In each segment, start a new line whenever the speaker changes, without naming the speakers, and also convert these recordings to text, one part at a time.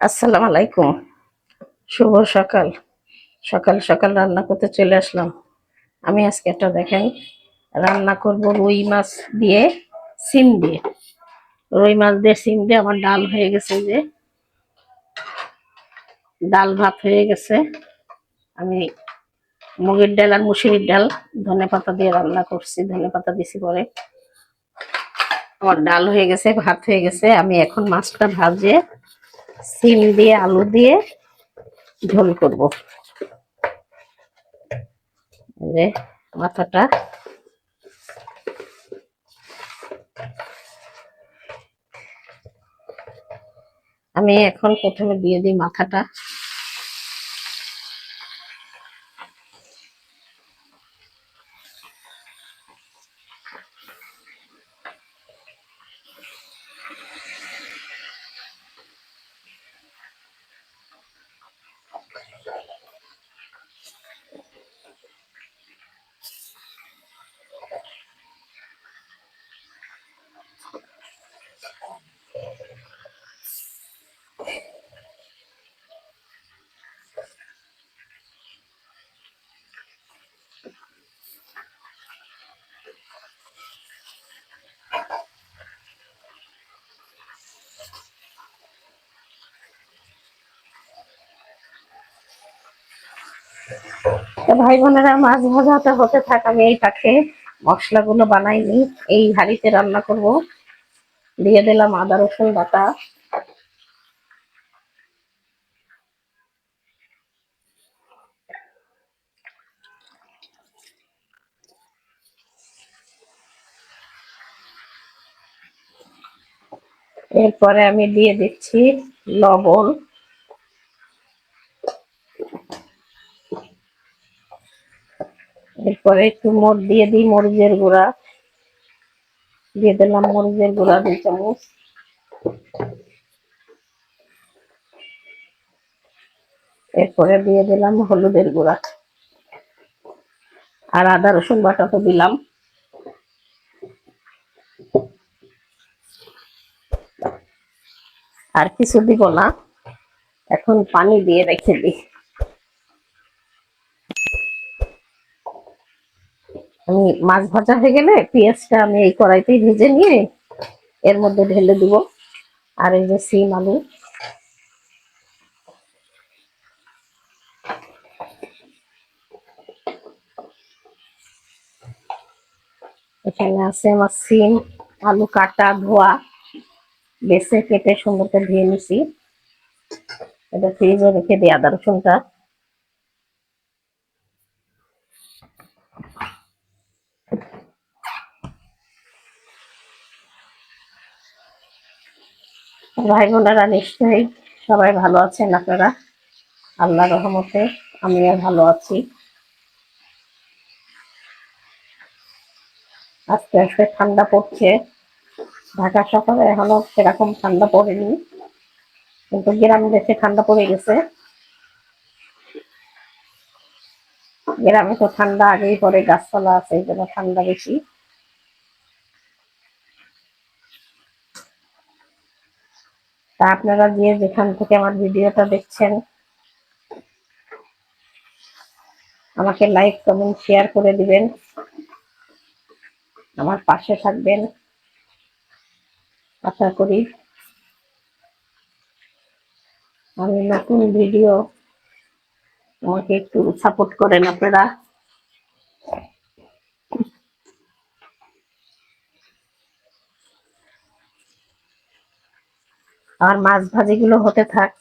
আসসালামু আলাইকুম। শুভ সকাল। সকাল সকাল রান্না করতে চলে আসলাম। আমি আজকে একটা দেখেন রান্না করব রুই মাছ দিয়ে, সিম দিয়ে। রুই মাছ দিয়ে সিম দিয়ে আমার ডাল হয়ে গেছে, যে ডাল ভাত হয়ে গেছে। আমি মুগের ডাল আর মুসুরির ডাল ধনে পাতা দিয়ে রান্না করছি, ধনে পাতা দিছি পরে। আমার ডাল হয়ে গেছে, ভাত হয়ে গেছে। আমি এখন মাছটা ভাজে সিম দিয়ে আলু দিয়ে ঝোল করব। এই যে মাথাটা, আমি এখন প্রথমে দিয়ে দিই মাথাটা। তো ভাই বোনেরা, মাছ ভাজাটা হতে থাক, আমি এই পাখে মশলাগুলো বানাইনি, এই হাঁড়িতে রান্না করব। দিয়ে দিলাম আদা রসুন বাটা, এরপরে আমি দিয়ে দিচ্ছি লবণ, এরপরে একটু দিয়ে দিই মরিচের গুঁড়া, দিয়ে দিলাম মরিচের গুঁড়া 2 চামচ। এরপরে দিয়ে দিলাম হলুদের গুঁড়া, আর আদা রসুন বাটা তো দিলাম। আর কিছু দিব না, এখন পানি দিয়ে রেখে দিই। আমি মাছ ভাজা হয়ে গেলে পেঁয়াজটা আমি এই কড়াইতেই ভেজে নিয়ে এর মধ্যে ঢেলে দিব। আর এই যে সিম আলু, এখানে আছে আমার সিম আলু কাটা ধোয়া, বেছে কেটে সুন্দর করে ধুয়ে নিছি। এটা ফ্রিজে রেখে দিই আদা রসুনটা। ভাই বোনেরা, নিশ্চয়ই সবাই ভালো আছেন আপনারা, আল্লাহ রহমতে আমিও ভালো আছি। আস্তে আস্তে ঠান্ডা পড়ছে। ঢাকা শহরে এখনো সেরকম ঠান্ডা পড়েনি, কিন্তু গ্রাম দেশে ঠান্ডা পড়ে গেছে। গ্রামে তো ঠান্ডা আগেই পড়ে, গাছপালা আছে, এই জন্য ঠান্ডা বেশি। তা আপনারা গিয়ে যেখান থেকে আমার ভিডিওটা দেখছেন, আমাকে লাইক কমেন্ট শেয়ার করে দিবেন, আমার পাশে থাকবেন। আশা করি আমি নতুন ভিডিও, আমাকে একটু সাপোর্ট করেন আপনারা। আমার মাছ ভাজিগুলো হতে থাক,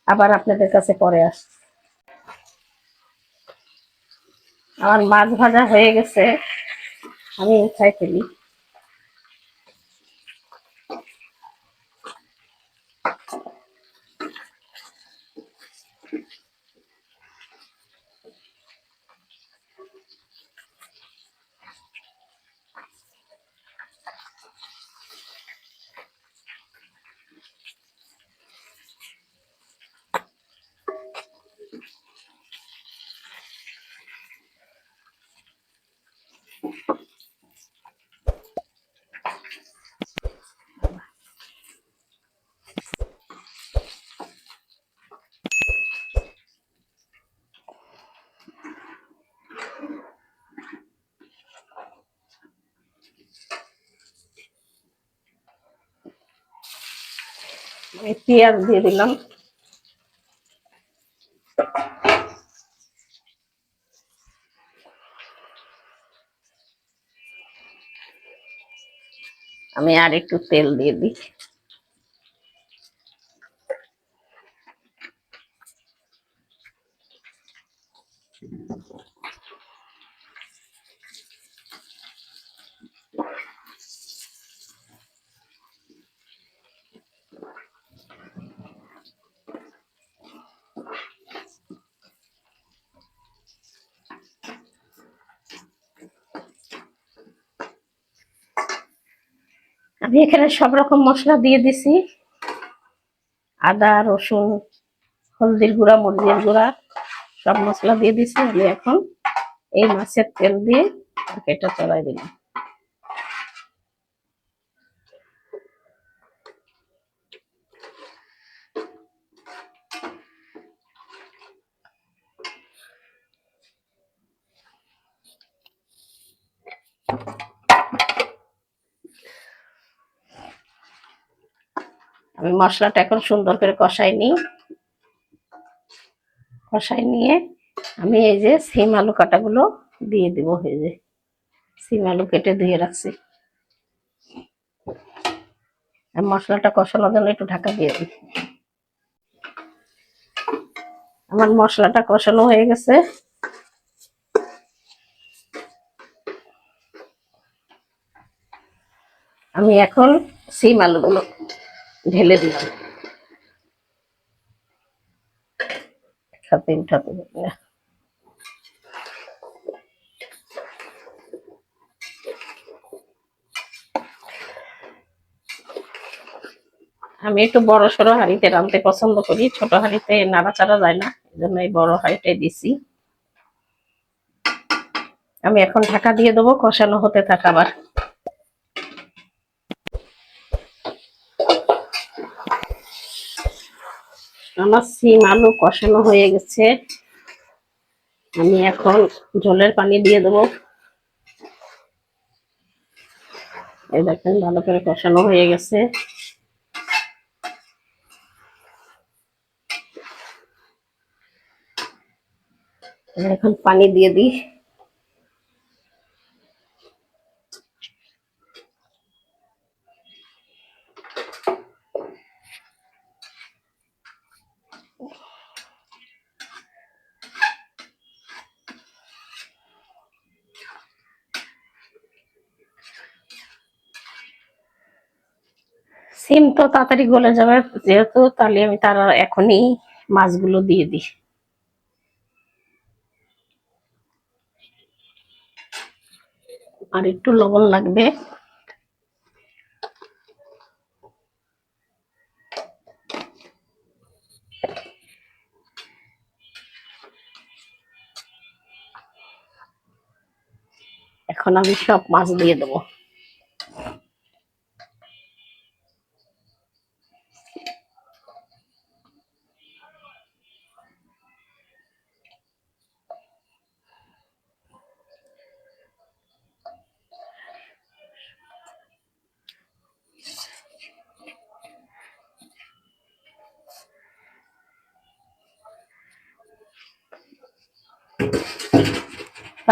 আবার আপনাদের কাছে পরে আসছি। আমার মাছ ভাজা হয়ে গেছে, আমি উঠাই ফেলি। আমি পেঁয়াজ দিয়ে দিলাম। আমি আর একটু তেল দিয়ে দিই। আমি এখানে সব রকম মশলা দিয়ে দিছি, আদা, রসুন, হলদির গুঁড়া, মরিচের গুঁড়া, সব মশলা দিয়ে দিছি। আমি এখন এই মাছের তেল দিয়ে তরকারিটা চড়াই দিলাম। আমি মশলাটা এখন সুন্দর করে কষাই নিয়ে আমি এই যে সিম আলু কাটাগুলো দিয়ে দিব। এই যে সিম আলু কেটে ধুয়ে রাখছি। মশলাটা কষানোর জন্য একটু ঢাকা দিয়ে দিই। আমার মশলাটা কষানো হয়ে গেছে। আমি এখন সিম আলুগুলো ঢেলে দিলাম। সাথে উঠাতে হবে না। আমি একটু বড় সড়ো হাঁড়িতে রাঁধতে পছন্দ করি, ছোট হাঁড়িতে নাড়াচাড়া যায় না, এই জন্য এই বড় হাঁড়িটাই দিছি। আমি এখন ঢাকা দিয়ে দেবো, কষানো হতে থাক। আবার আমার সিম আলু কষানো হয়ে গেছে। আমি এখন ঝোলের পানি দিয়ে দেবো। এই দেখেন ভালো করে কষানো হয়ে গেছে। এখন পানি দিয়ে দিই। সিম তো তাড়াতাড়ি গলে যাবে যেহেতু, তাহলে আমি তার এখনই মাছগুলো দিয়ে দিই। আর একটু লবণ লাগবে। এখন আমি সব মাছ দিয়ে দেবো।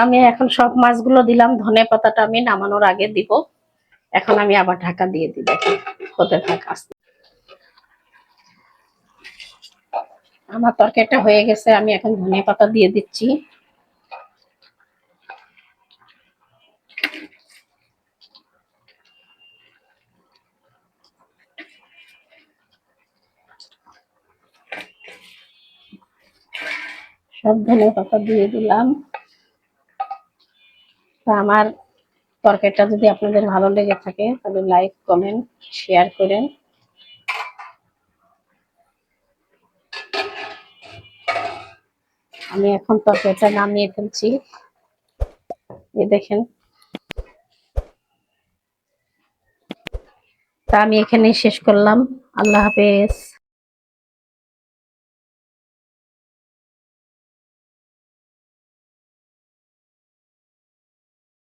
আমি এখন সব মাছগুলো দিলাম। ধনে পাতাটা আমি নামানোর আগে দিব। এখন আমি আবার ঢাকা দিয়ে দিই। দেখেন হতে থাক আস্তে। আমার তরকারিটা হয়ে গেছে। আমি এখন ধনে পাতা দিয়ে দিচ্ছি। সব ধনে পাতা দিয়ে দিলাম। তা আমার তরকারিটা যদি আপনাদের ভালো লেগে থাকে তাহলে লাইক, কমেন্ট, শেয়ার করেন। আমি এখন তরকারিটা নামিয়ে ফেলছি। এই দেখেন। তা আমি এখানেই শেষ করলাম। আল্লাহ হাফেজ।